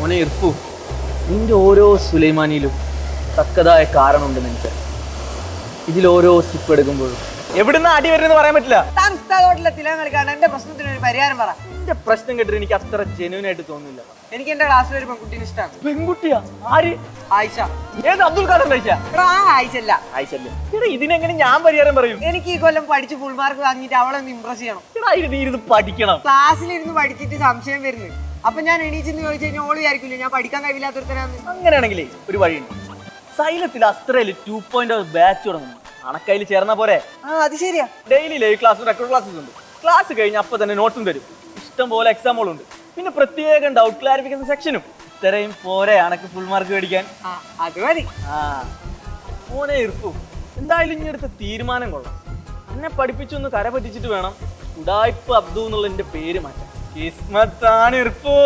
മോനെ ഇർഫു, നിന്റെ ഓരോ സുലൈമാനിയിലും തക്കതായ കാരണമുണ്ട് നിനക്ക്. ഇതിലോരോ സിപ്പ് എടുക്കുമ്പോഴും എവിടുന്ന് അടി വരുന്നത് പറയാൻ പറ്റില്ല. താൻ ഉസ്താദോട്ടിലെ തിലകം കളിക്കാണ്ട് എന്റെ പ്രശ്നത്തിന് ഒരു പരിഹാരം പറ. എന്റെ പ്രശ്നം കേട്ടിട്ട് എനിക്ക് അത്ര ജെന്യൂൻ ആയിട്ട് തോന്നുന്നില്ല. എനിക്ക് എന്റെ ക്ലാസ്സിൽ ഒരു പെൺകുട്ടീനെ ഇഷ്ടമാണ്. പെൺകുട്ടിയാ? ആര്? ആയിഷ. ഏത് അബ്ദുൽ ഖാദർ ആയിഷ? എടാ ആ ആയിഷല്ല. ആയിഷല്ലേ? എടാ ഇതിനെങ്ങനെ ഞാൻ പരിഹാരം പറയും? എനിക്ക് ഈ കൊല്ലം പഠിച്ച് ഫുൾ മാർക്ക് വാങ്ങിയിട്ട് അവളെ ഒന്ന് ഇംപ്രസ് ചെയ്യണം. എടാ ഇത് നീ ഇരുന്ന് പഠിക്കണം. ക്ലാസ്സിലിരുന്ന് പഠിച്ചിട്ട് സംശയം വരുന്നു. അപ്പൊ ഞാൻ എണീച്ചെന്ന് ചോദിച്ചു കഴിഞ്ഞാൽ ഓള് വിചാരിക്കില്ല ഞാൻ പഠിക്കാൻ കഴിവില്ലാത്തൊരുത്തരാന്ന്. അങ്ങനെയാണെങ്കിലേ ഒരു വഴിയുണ്ട്. സൈലത്തിൽ അസ്ത്രയില് 2.0 ബാച്ച് തുടങ്ങുന്നു. അണക്കയിൽ ചേർന്ന പോരെ? ആ അത് ശരിയാ. ഡെയിലി ലൈവ് ക്ലാസ്സും റെക്കോർഡ് ക്ലാസ്സസ് ഉണ്ട്. ക്ലാസ് കഴിഞ്ഞ് അപ്പൊ തന്നെ നോട്ട്സും തരും. ഇഷ്ടം പോലെ എക്സാമുകളുണ്ട്. പിന്നെ പ്രത്യേകം ഡൗട്ട് ക്ലാരിഫിക്കേഷൻ സെക്ഷനും. ഇത്രയും പോരെ അണക്ക് ഫുൾ മാർക്ക് മേടിക്കാൻ? അത് മതി. മോനെ ഇർഫു, എന്തായാലും ഇനി എടുത്ത തീരുമാനം കൊള്ളാം. എന്നെ പഠിപ്പിച്ചൊന്ന് കര പറ്റിച്ചിട്ട് വേണം ഉഡായിപ്പ് അബ്ദു എന്നുള്ള എന്റെ പേര് മാറ്റാൻ. കിസ്മത്താണ് ഇർഫു.